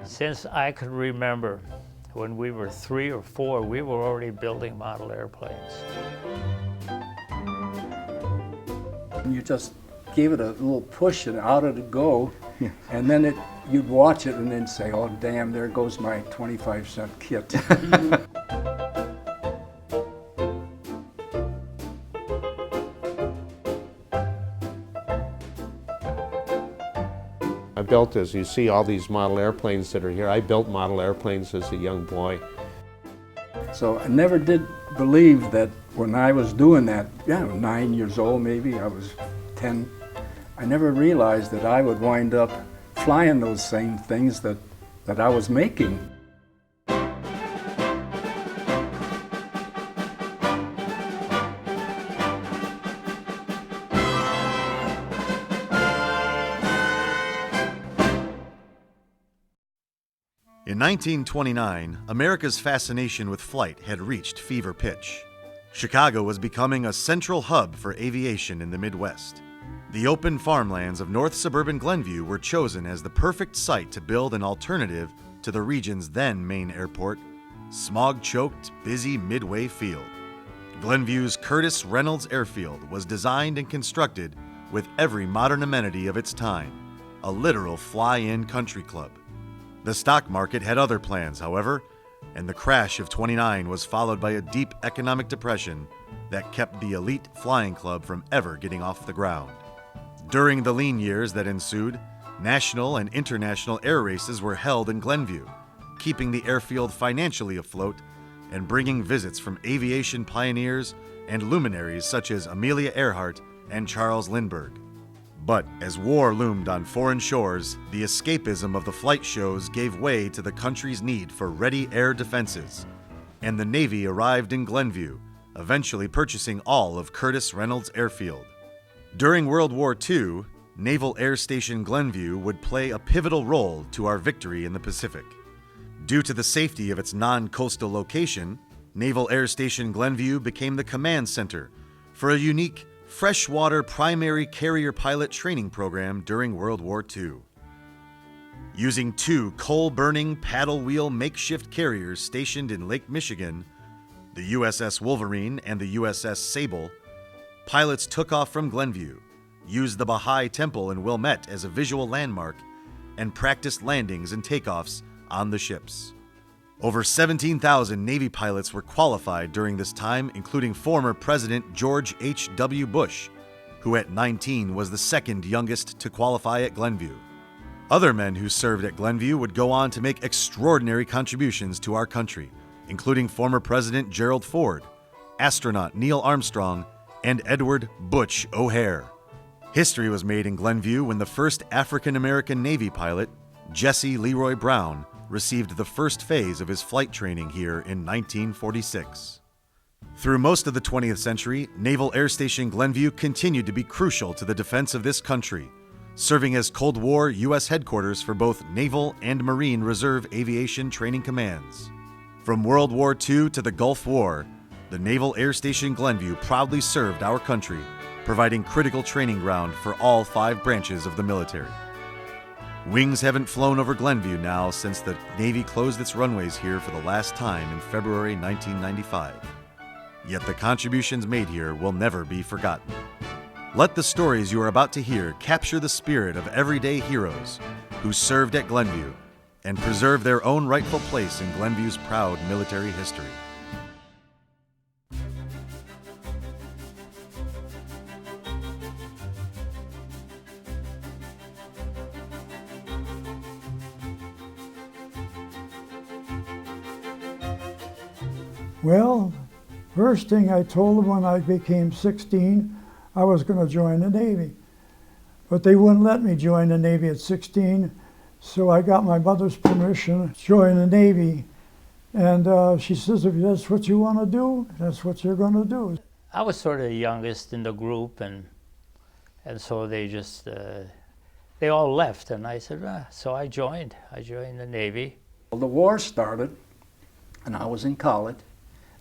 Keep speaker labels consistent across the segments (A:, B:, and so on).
A: Since I could remember, when we were 3 or 4, we were already building model airplanes.
B: You just gave it a little push and out it'd go, and then you'd watch it and then say, oh damn, there goes my 25-cent kit.
C: I built, as you see, all these model airplanes that are here. I built model airplanes as a young boy.
B: So I never did believe that when I was doing that, 9 years old maybe, I was 10, I never realized that I would wind up flying those same things that I was making.
D: In 1929, America's fascination with flight had reached fever pitch. Chicago was becoming a central hub for aviation in the Midwest. The open farmlands of north suburban Glenview were chosen as the perfect site to build an alternative to the region's then main airport, smog-choked, busy Midway Field. Glenview's Curtis Reynolds Airfield was designed and constructed with every modern amenity of its time, a literal fly-in country club. The stock market had other plans, however, and the crash of '29 was followed by a deep economic depression that kept the elite flying club from ever getting off the ground. During the lean years that ensued, national and international air races were held in Glenview, keeping the airfield financially afloat and bringing visits from aviation pioneers and luminaries such as Amelia Earhart and Charles Lindbergh. But as war loomed on foreign shores, the escapism of the flight shows gave way to the country's need for ready air defenses, and the Navy arrived in Glenview, eventually purchasing all of Curtis Reynolds Airfield. During World War II, Naval Air Station Glenview would play a pivotal role to our victory in the Pacific. Due to the safety of its non-coastal location, Naval Air Station Glenview became the command center for a unique freshwater primary carrier pilot training program during World War II. Using 2 coal-burning paddle wheel makeshift carriers stationed in Lake Michigan, the USS Wolverine and the USS Sable, pilots took off from Glenview, used the Baha'i Temple in Wilmette as a visual landmark, and practiced landings and takeoffs on the ships. Over 17,000 Navy pilots were qualified during this time, including former President George H.W. Bush, who at 19 was the second youngest to qualify at Glenview. Other men who served at Glenview would go on to make extraordinary contributions to our country, including former President Gerald Ford, astronaut Neil Armstrong, and Edward Butch O'Hare. History was made in Glenview when the first African-American Navy pilot, Jesse Leroy Brown, received the first phase of his flight training here in 1946. Through most of the 20th century, Naval Air Station Glenview continued to be crucial to the defense of this country, serving as Cold War U.S. headquarters for both Naval and Marine Reserve Aviation Training Commands. From World War II to the Gulf War, the Naval Air Station Glenview proudly served our country, providing critical training ground for all 5 branches of the military. Wings haven't flown over Glenview now since the Navy closed its runways here for the last time in February 1995. Yet the contributions made here will never be forgotten. Let the stories you are about to hear capture the spirit of everyday heroes who served at Glenview and preserve their own rightful place in Glenview's proud military history.
E: Well, first thing I told them when I became 16, I was going to join the Navy. But they wouldn't let me join the Navy at 16, so I got my mother's permission to join the Navy. And she says, if that's what you want to do, that's what you're going to do.
A: I was sort of the youngest in the group, and so they just, they all left, and I said, so I joined the Navy.
B: Well, the war started, and I was in college.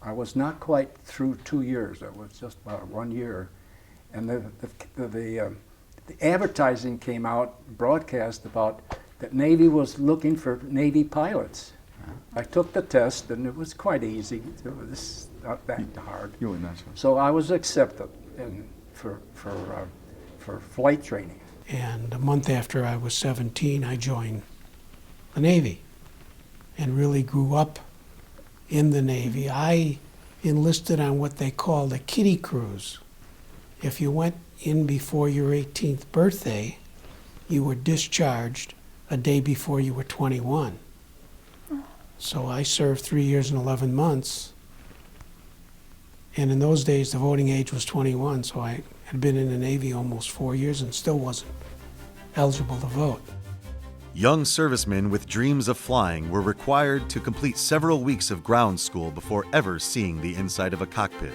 B: I was not quite through 2 years. It was just about 1 year. And the advertising came out, broadcast about that Navy was looking for Navy pilots. I took the test, and it was quite easy. It was not that hard.
F: You were not so.
B: So I was accepted for flight training.
G: And a month after I was 17, I joined the Navy and really grew up in the Navy. I enlisted on what they called a kiddie cruise. If you went in before your 18th birthday, you were discharged a day before you were 21. So I served 3 years and 11 months. And in those days, the voting age was 21, so I had been in the Navy almost 4 years and still wasn't eligible to vote.
D: Young servicemen with dreams of flying were required to complete several weeks of ground school before ever seeing the inside of a cockpit.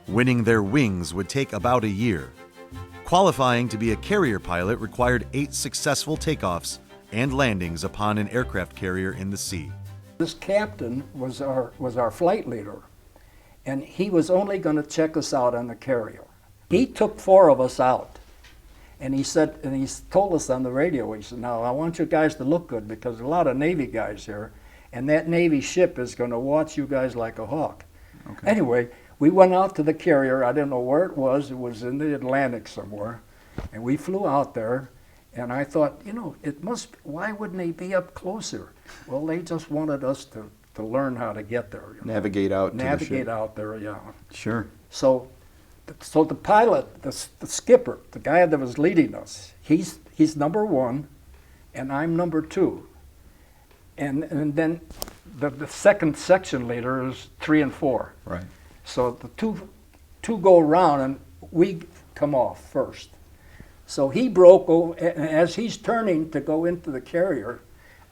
D: Winning their wings would take about a year. Qualifying to be a carrier pilot required 8 successful takeoffs and landings upon an aircraft carrier in the sea.
B: This captain was our flight leader, and he was only going to check us out on the carrier. He took 4 of us out, and he told us on the radio, he said, "Now I want you guys to look good because there's a lot of Navy guys here, and that Navy ship is going to watch you guys like a hawk."
F: Okay.
B: Anyway, we went out to the carrier. I didn't know where it was in the Atlantic somewhere, and we flew out there. And I thought, why wouldn't they be up closer? Well, they just wanted us to learn how to get there.
F: Navigate out to the ship.
B: Navigate out there, yeah.
F: Sure.
B: So the pilot, the skipper, the guy that was leading us, he's number 1, and I'm number 2. And then the second section leader is 3 and 4.
F: Right.
B: So the two go around, and we come off first. So he broke over, and as he's turning to go into the carrier,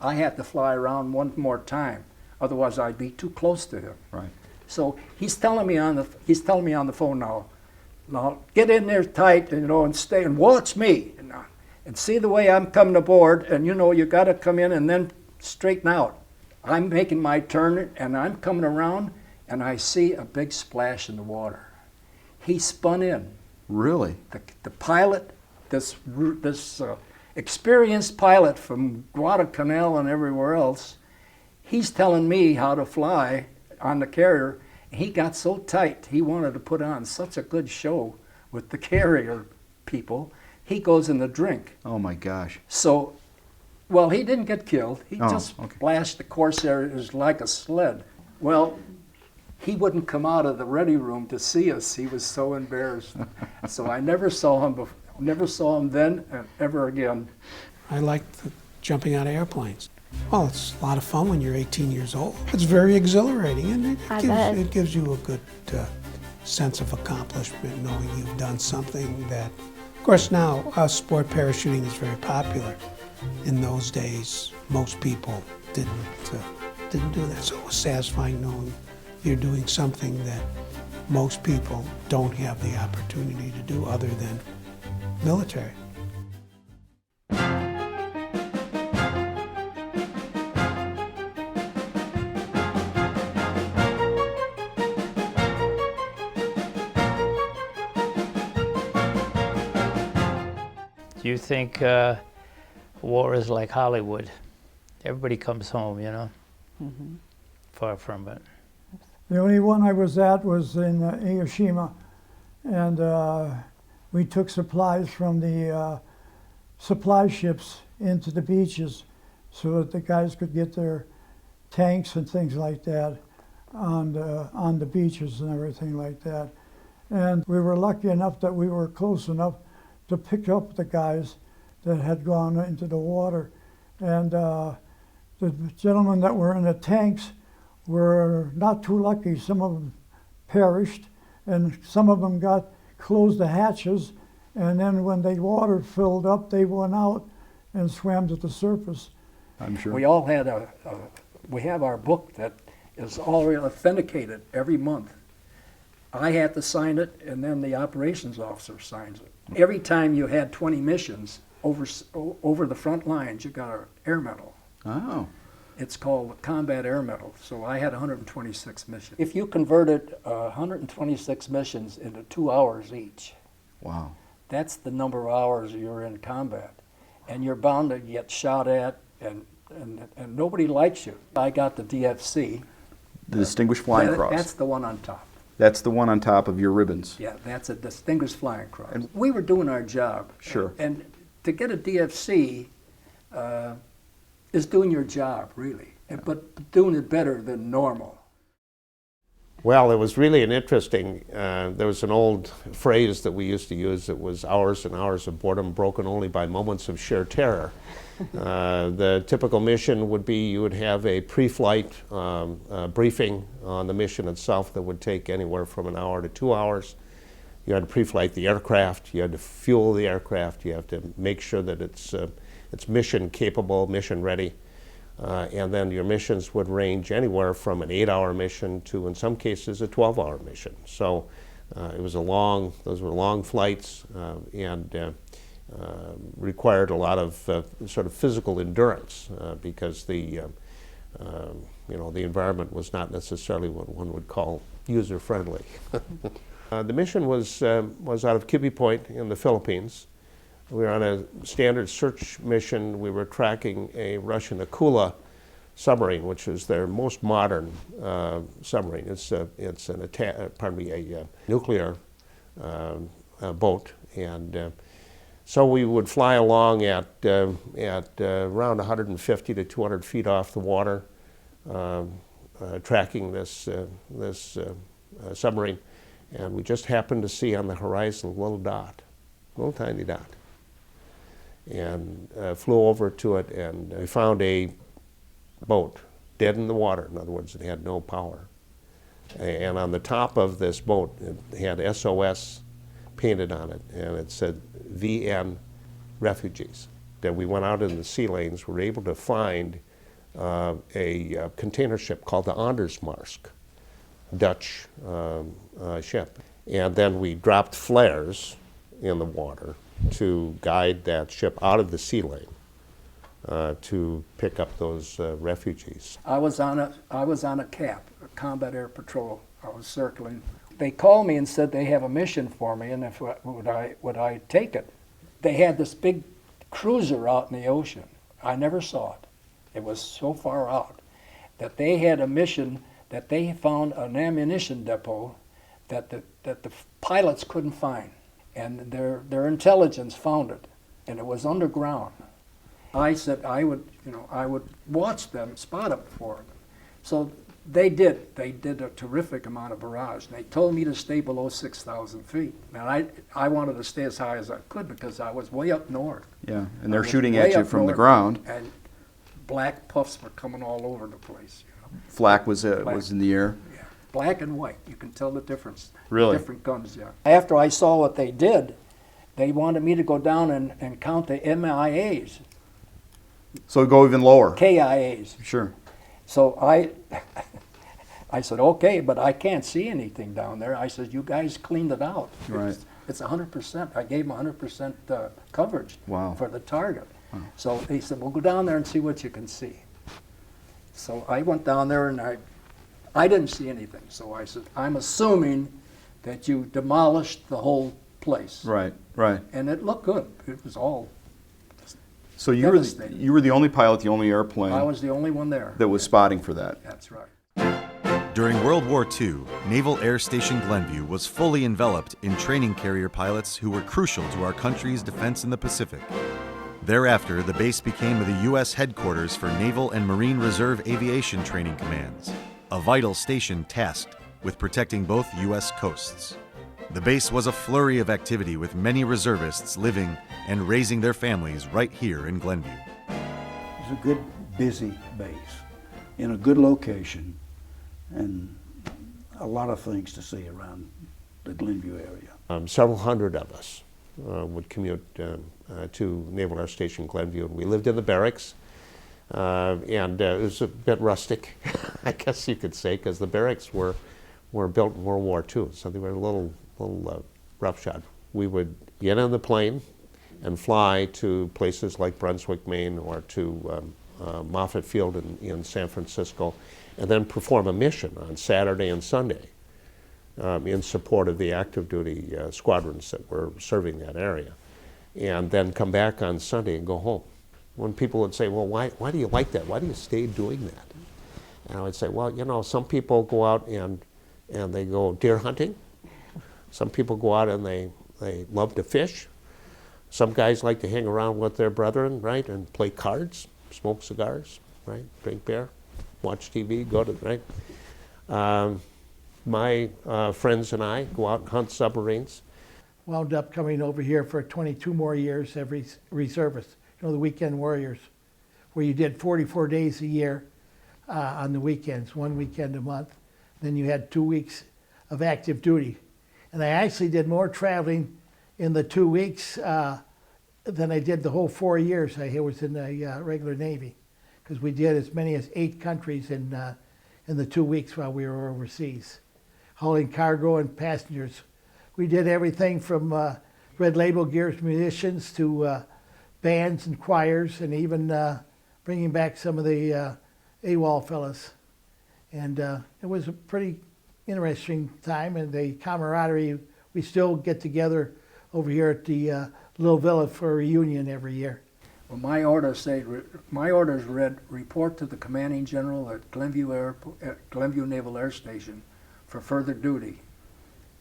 B: I had to fly around one more time. Otherwise, I'd be too close to him.
F: Right.
B: So he's telling me on the phone now get in there tight, and stay and watch me, and see the way I'm coming aboard, and you got to come in and then straighten out. I'm making my turn, and I'm coming around, and I see a big splash in the water. He spun in.
F: Really?
B: The pilot. This experienced pilot from Guadalcanal and everywhere else, he's telling me how to fly on the carrier. He got so tight, he wanted to put on such a good show with the carrier people, he goes in the drink.
F: Oh my gosh.
B: So, well, he didn't get killed. He just
F: okay.
B: splashed the Corsair. It was like a sled. Well, he wouldn't come out of the ready room to see us. He was so embarrassed. So I never saw him before. Never saw him then and ever again.
G: I liked jumping out of airplanes. Well, it's a lot of fun when you're 18 years old. It's very exhilarating, and it gives you a good sense of accomplishment, knowing you've done something that, of course, now sport parachuting is very popular. In those days, most people didn't do that. So it was satisfying knowing you're doing something that most people don't have the opportunity to do other than military.
A: Do you think war is like Hollywood? Everybody comes home,
H: Mm-hmm.
A: Far from it.
E: The only one I was at was in Hiroshima, and we took supplies from the supply ships into the beaches so that the guys could get their tanks and things like that on the beaches and everything like that. And we were lucky enough that we were close enough to pick up the guys that had gone into the water. And the gentlemen that were in the tanks were not too lucky. Some of them perished, and some of them closed the hatches, and then when the water filled up, they went out and swam to the surface.
F: I'm sure.
B: We all had we have our book that is all authenticated every month. I had to sign it, and then the operations officer signs it. Every time you had 20 missions over the front lines, you got an air medal.
F: Oh.
B: It's called the Combat Air Medal. So I had 126 missions. If you converted 126 missions into 2 hours each,
F: Wow.
B: that's the number of hours you're in combat. and you're bound to get shot at, and nobody likes you. I got the DFC.
F: The Distinguished Flying Cross.
B: That's the one on top.
F: That's the one on top of your ribbons.
B: Yeah, that's a Distinguished Flying Cross. And we were doing our job.
F: Sure.
B: And to get a DFC is doing your job, really, but doing it better than normal.
C: Well, it was really an interesting, there was an old phrase that we used to use. It was hours and hours of boredom broken only by moments of sheer terror. The typical mission would be you would have a pre-flight briefing on the mission itself that would take anywhere from an hour to 2 hours. You had to pre-flight the aircraft, you had to fuel the aircraft, you have to make sure that it's mission capable, mission ready. And then your missions would range anywhere from an 8-hour mission to, in some cases, a 12-hour mission. So it was those were long flights and required a lot of sort of physical endurance because the environment was not necessarily what one would call user-friendly. The mission was out of Kibi Point in the Philippines. We were on a standard search mission. We were tracking a Russian Akula submarine, which is their most modern submarine. It's a nuclear boat, and so we would fly along at around 150 to 200 feet off the water, tracking this submarine, and we just happened to see on the horizon a little tiny dot. And flew over to it, and we found a boat dead in the water. In other words, it had no power. And on the top of this boat, it had SOS painted on it, and it said VN refugees. Then we went out in the sea lanes, were able to find a container ship called the Andersmarsk, Dutch ship. And then we dropped flares in the water to guide that ship out of the sea lane to pick up those refugees.
B: I was on a CAP, a Combat Air Patrol. I was circling. They called me and said they have a mission for me, and if would I take it? They had this big cruiser out in the ocean. I never saw it. It was so far out that they had a mission that they found an ammunition depot that the pilots couldn't find. And their intelligence found it, and it was underground. I said I would watch them, spot it for them. So they did. They did a terrific amount of barrage. And they told me to stay below 6,000 feet. And I wanted to stay as high as I could because I was way up north.
F: Yeah, and they're shooting at you from the ground.
B: And black puffs were coming all over the place.
F: Flak was in the air.
B: Black and white. You can tell the difference.
F: Really?
B: Different guns, yeah. After I saw what they did, they wanted me to go down and count the MIAs.
F: So go even lower.
B: KIAs.
F: Sure.
B: So I said, okay, but I can't see anything down there. I said, you guys cleaned it out.
F: Right.
B: It's 100%. I gave them 100% coverage for the target.
F: Wow.
B: So they said, well, go down there and see what you can see. So I went down there and I didn't see anything. So I said, I'm assuming that you demolished the whole place.
F: Right.
B: And it looked good. It was all
F: So you were the only pilot, the only airplane
B: I was the only one there.
F: that was spotting for that.
B: That's right.
D: During World War II, Naval Air Station Glenview was fully enveloped in training carrier pilots who were crucial to our country's defense in the Pacific. Thereafter, the base became the U.S. headquarters for Naval and Marine Reserve Aviation Training Commands, a vital station tasked with protecting both U.S. coasts. The base was a flurry of activity with many reservists living and raising their families right here in Glenview.
H: It's a good, busy base in a good location and a lot of things to see around the Glenview area.
C: Several hundred of us would commute to Naval Air Station Glenview, and we lived in the barracks. And it was a bit rustic, I guess you could say, because the barracks were built in World War II, so they were a little roughshod. We would get on the plane and fly to places like Brunswick, Maine, or to Moffett Field in San Francisco, and then perform a mission on Saturday and Sunday in support of the active duty squadrons that were serving that area. and then come back on Sunday and go home. When people would say, well, why do you like that? Why do you stay doing that? And I would say, well, you know, some people go out and they go deer hunting. Some people go out and they love to fish. Some guys like to hang around with their brethren, right, and play cards, smoke cigars, right, drink beer, watch TV, go to, right. My friends and I go out and hunt submarines.
I: Wound up coming over here for 22 more years every reservist, you know, the weekend warriors, where you did 44 days a year on the weekends, 1 weekend a month. Then you had 2 weeks of active duty. And I actually did more traveling in the 2 weeks than I did the whole 4 years I was in the regular Navy, because we did as many as 8 countries in the 2 weeks while we were overseas, hauling cargo and passengers. We did everything from Red Label Gears munitions to bands and choirs, and even bringing back some of the AWOL fellas. And it was a pretty interesting time, and the camaraderie, we still get together over here at the Little Villa for a reunion every year.
B: Well, my orders read, report to the commanding general at Glenview Navel Air Station for further duty.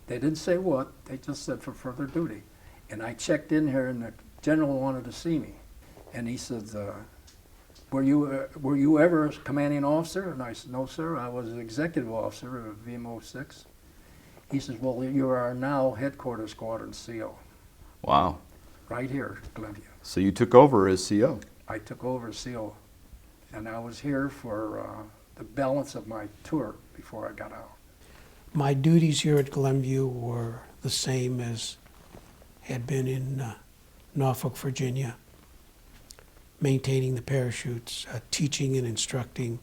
B: They didn't say what, they just said for further duty. And I checked in here and the general wanted to see me. And he said, were you ever a commanding officer? And I said, no, sir, I was an executive officer of VMO 6. He says, well, you are now headquarters squadron CO.
F: Wow.
B: Right here, Glenview.
F: So you took over as CO.
B: I took over as CO. And I was here for the balance of my tour before I got out.
G: My duties here at Glenview were the same as had been in Norfolk, Virginia, maintaining the parachutes, teaching and instructing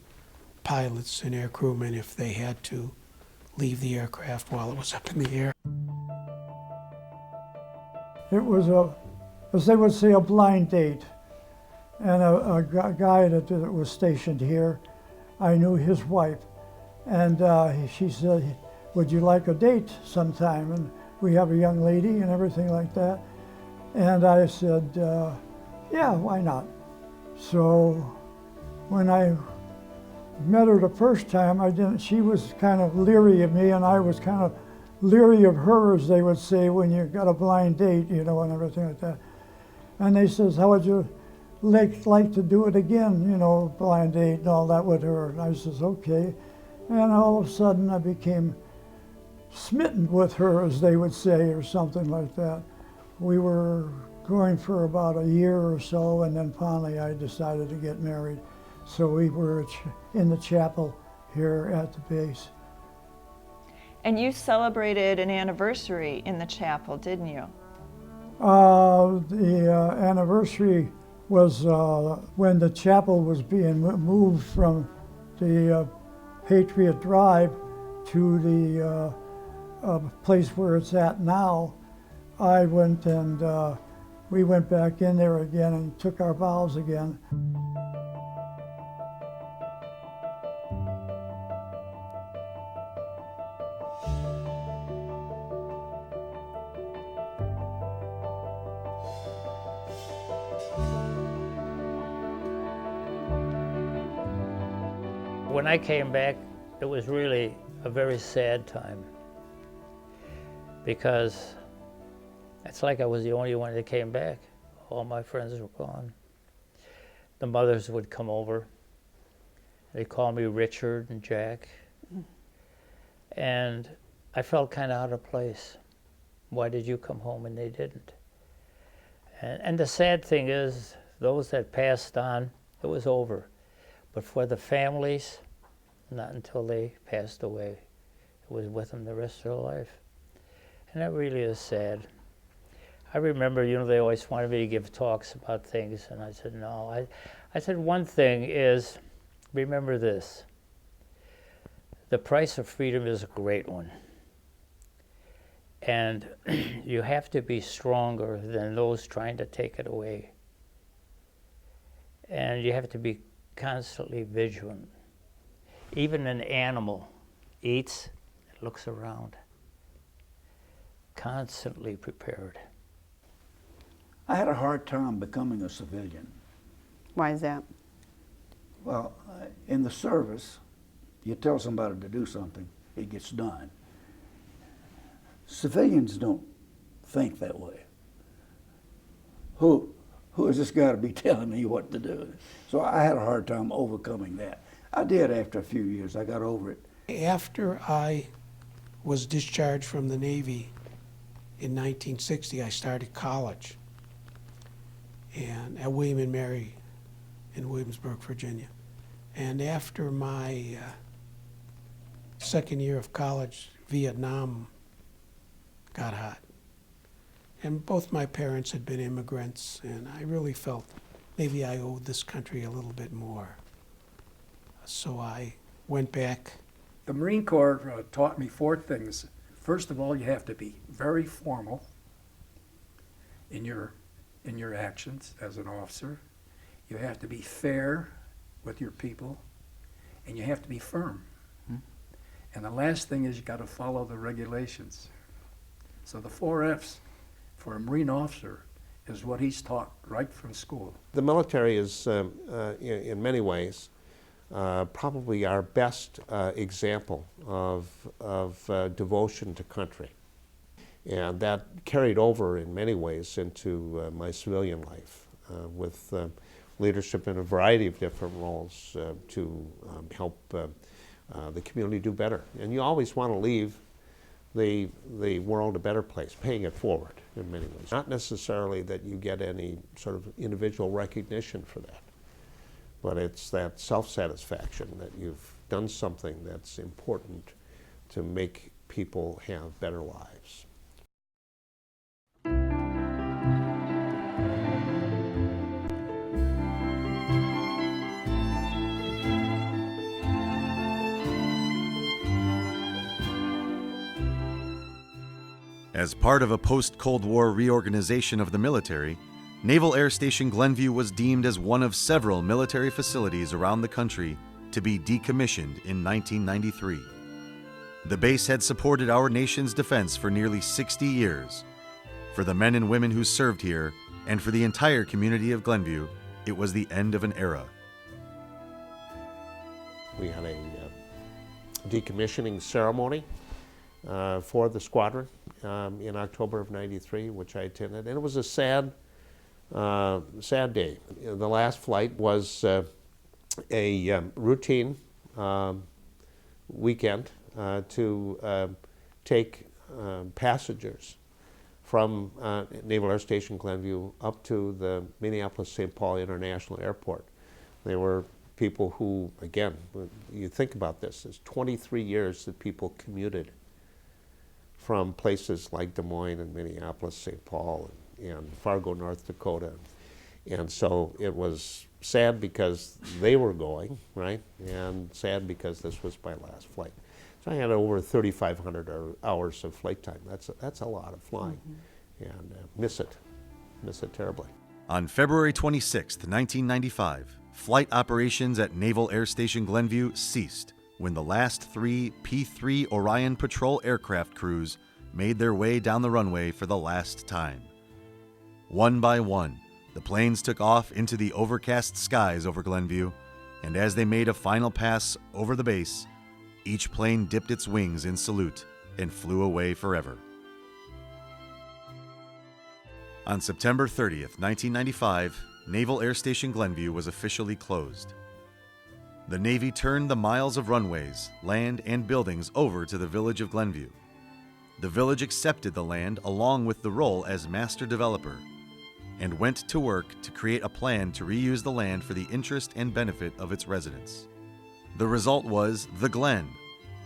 G: pilots and air crewmen if they had to leave the aircraft while it was up in the air.
E: It was as they would say, a blind date. And a guy that was stationed here, I knew his wife. And she said, would you like a date sometime? And we have a young lady and everything like that. And I said, yeah, why not? So when I met her the first time, she was kind of leery of me and I was kind of leery of her, as they would say, when you got a blind date, you know, and everything like that. And they says, how would you like to do it again, you know, blind date and all that with her? And I says, okay. And all of a sudden I became smitten with her, as they would say, or something like that. We were going for about a year or so, and then finally I decided to get married. So we were in the chapel here at the base.
J: And you celebrated an anniversary in the chapel, didn't you?
E: The anniversary was when the chapel was being moved from the Patriot Drive to the place where it's at now. I went and we went back in there again and took our vows again.
A: When I came back, it was really a very sad time, because it's like I was the only one that came back. All my friends were gone. The mothers would come over. They'd call me Richard and Jack. And I felt kind of out of place. Why did you come home and they didn't? And the sad thing is, those that passed on, it was over. But for the families, not until they passed away. It was with them the rest of their life. And that really is sad. I remember, you know, they always wanted me to give talks about things, and I said, no. I said, one thing is, remember this. The price of freedom is a great one. And you have to be stronger than those trying to take it away. And you have to be constantly vigilant. Even an animal eats and looks around. Constantly prepared.
H: I had a hard time becoming a civilian.
K: Why is that?
H: Well, in the service, you tell somebody to do something, it gets done. Civilians don't think that way. Who is this guy to be telling me what to do? So I had a hard time overcoming that. I did after a few years. I got over it.
G: After I was discharged from the Navy in 1960, I started college and at William and Mary in Williamsburg, Virginia. And after my second year of college, Vietnam got hot. And both my parents had been immigrants, and I really felt maybe I owed this country a little bit more. So I went back.
B: The Marine Corps taught me 4 things. First of all, you have to be very formal in your actions as an officer. You have to be fair with your people, and you have to be firm. And the last thing is you got to follow the regulations. So the 4 F's for a Marine officer is what he's taught right from school.
C: The military is, in many ways, probably our best example of devotion to country. And that carried over in many ways into my civilian life with leadership in a variety of different roles to help the community do better. And you always want to leave the world a better place, paying it forward in many ways. Not necessarily that you get any sort of individual recognition for that, but it's that self-satisfaction that you've done something that's important to make people have better lives.
D: As part of a post-Cold War reorganization of the military, Naval Air Station Glenview was deemed as one of several military facilities around the country to be decommissioned in 1993. The base had supported our nation's defense for nearly 60 years. For the men and women who served here, and for the entire community of Glenview, it was the end of an era.
C: We had a decommissioning ceremony for the squadron in October of '93, which I attended, and it was a sad day. The last flight was a routine weekend to take passengers from Naval Air Station Glenview up to the Minneapolis-St. Paul International Airport. They were people who, again, you think about this, it's 23 years that people commuted from places like Des Moines and Minneapolis, St. Paul, and Fargo, North Dakota. And so it was sad because they were going, right? And sad because this was my last flight. So I had over 3,500 hours of flight time. That's a lot of flying, and miss it terribly.
D: On February 26, 1995, flight operations at Naval Air Station Glenview ceased when the last 3 P-3 Orion patrol aircraft crews made their way down the runway for the last time. One by one, the planes took off into the overcast skies over Glenview, and as they made a final pass over the base, each plane dipped its wings in salute and flew away forever. On September 30th, 1995, Naval Air Station Glenview was officially closed. The Navy turned the miles of runways, land, and buildings over to the village of Glenview. The village accepted the land along with the role as master developer and went to work to create a plan to reuse the land for the interest and benefit of its residents. The result was The Glen,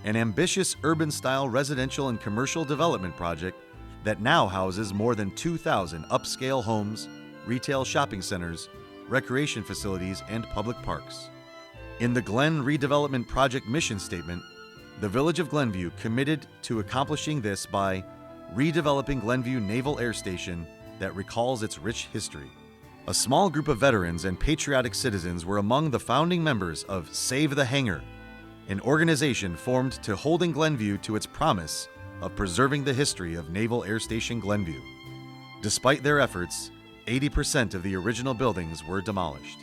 D: an ambitious urban-style residential and commercial development project that now houses more than 2,000 upscale homes, retail shopping centers, recreation facilities, and public parks. In the Glen Redevelopment Project mission statement, the Village of Glenview committed to accomplishing this by redeveloping Glenview Naval Air Station that recalls its rich history. A small group of veterans and patriotic citizens were among the founding members of Save the Hangar, an organization formed to holding Glenview to its promise of preserving the history of Naval Air Station Glenview. Despite their efforts, 80% of the original buildings were demolished.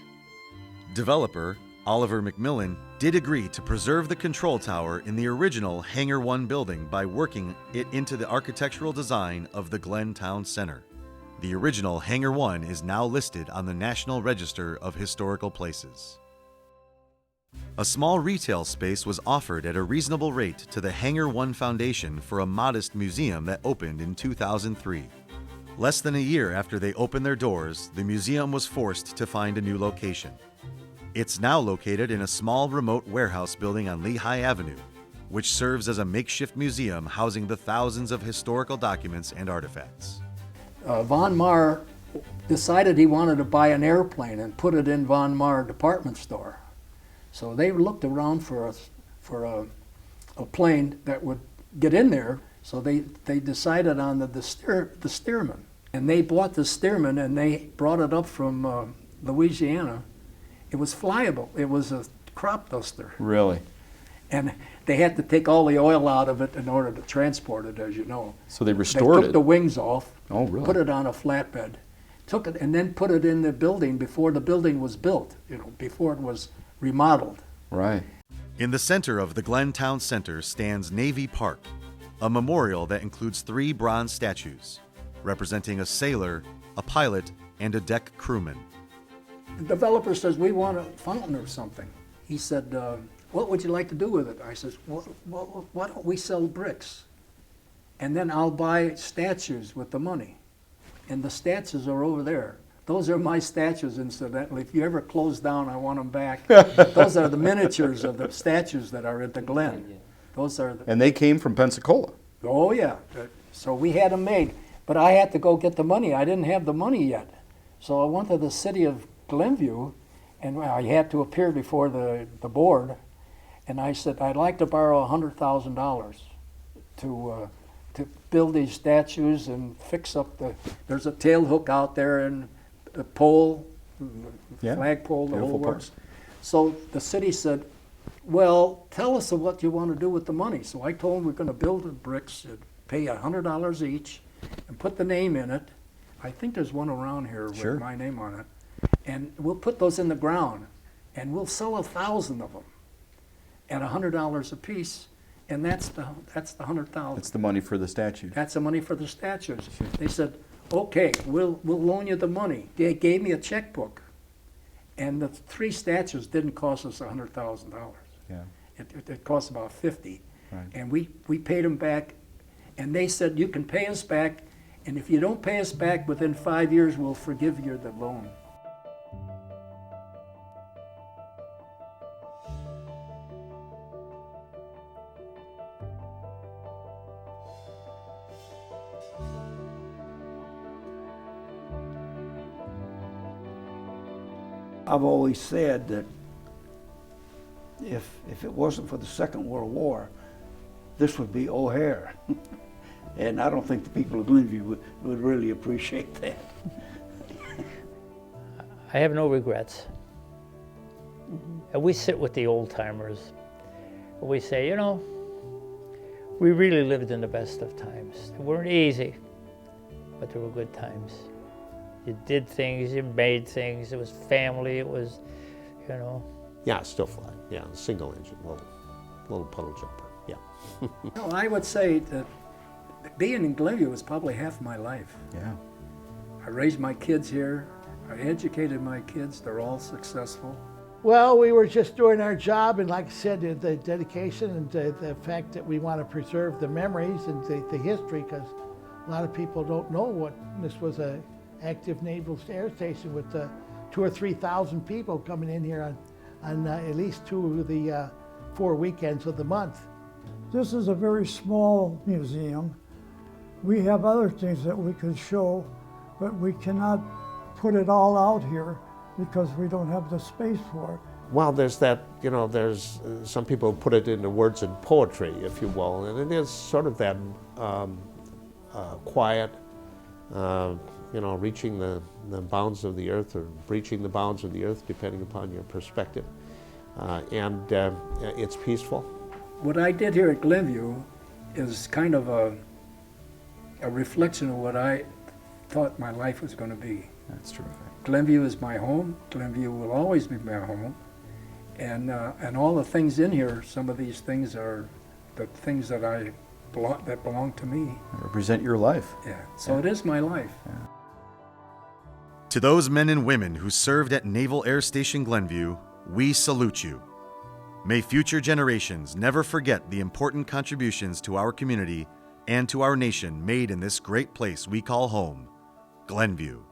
D: Developer Oliver McMillan did agree to preserve the control tower in the original Hangar 1 building by working it into the architectural design of the Glen Town Center. The original Hangar 1 is now listed on the National Register of Historical Places. A small retail space was offered at a reasonable rate to the Hangar 1 Foundation for a modest museum that opened in 2003. Less than a year after they opened their doors, the museum was forced to find a new location. It's now located in a small remote warehouse building on Lehigh Avenue, which serves as a makeshift museum housing the thousands of historical documents and artifacts.
B: Von Maur decided he wanted to buy an airplane and put it in Von Maur department store. So they looked around for a plane that would get in there. So they decided on the Stearman. And they bought the Stearman and they brought it up from Louisiana. It was flyable. It was a crop duster.
F: Really?
B: And they had to take all the oil out of it in order to transport it, as you know.
F: So they restored
B: They took the wings off,
F: Oh, really?
B: put it on a flatbed, took it and then put it in the building before the building was built, before it was remodeled.
F: Right.
D: In the center of the Glen Town Center stands Navy Park, a memorial that includes 3 bronze statues, representing a sailor, a pilot, and a deck crewman.
B: The developer says, we want a fountain or something. He said, what would you like to do with it? I said, well, why don't we sell bricks? And then I'll buy statues with the money. And the statues are over there. Those are my statues, incidentally. If you ever close down, I want them back. Those are the miniatures of the statues that are at the Glen. Those are the,
F: And they came from Pensacola.
B: oh, yeah. So we had them made. But I had to go get the money. I didn't have the money yet. So I went to the city of Glenview, and I had to appear before the board. And I said, I'd like to borrow $100,000 to build these statues and fix up there's a tail hook out there and the pole,
F: Yeah.
B: flagpole, the
F: Beautiful
B: whole
F: park.
B: works. So the city said, well, tell us what you want to do with the money. So I told them we're going to build the bricks, pay $100 each, and put the name in it. I think there's one around here
F: Sure.
B: with my name on it. And we'll put those in the ground, and we'll sell 1,000 of them at $100 a piece, and that's the 100,000.
F: That's the money for the statue.
B: That's the money for the statues. They said, okay, we'll loan you the money. They gave me a checkbook, and the 3 statues didn't cost us $100,000.
F: Yeah.
B: It cost about 50,
F: Right.
B: and we paid them back, and they said, you can pay us back, and if you don't pay us back within 5 years, we'll forgive you the loan.
H: I've always said that if it wasn't for the Second World War, this would be O'Hare. And I don't think the people of Glenview would really appreciate that.
A: I have no regrets. And we sit with the old timers. We say, we really lived in the best of times. They weren't easy, but they were good times. You did things, you made things, it was family, it was,
C: Yeah, still fly. Yeah, single engine, little puddle jumper. Yeah.
B: No, I would say that being in Glenview was probably half my life.
F: Yeah.
B: I raised my kids here. I educated my kids. They're all successful.
I: Well, we were just doing our job, and like I said, the dedication and the fact that we want to preserve the memories and the history, because a lot of people don't know what this was a active naval air station with 2,000 or 3,000 people coming in here on at least 2 of the 4 weekends of the month.
E: This is a very small museum. We have other things that we could show, but we cannot put it all out here because we don't have the space for it.
C: Well, there's that, there's some people put it into words and poetry, if you will, and it is sort of that quiet, reaching the bounds of the earth or breaching the bounds of the earth, depending upon your perspective. And it's peaceful.
B: What I did here at Glenview is kind of a reflection of what I thought my life was going to be.
F: That's terrific.
B: Glenview is my home. Glenview will always be my home. And all the things in here, some of these things are the things that belong to me.
F: They represent your life.
B: Yeah. So it is my life.
D: To those men and women who served at Naval Air Station Glenview, we salute you. May future generations never forget the important contributions to our community and to our nation made in this great place we call home, Glenview.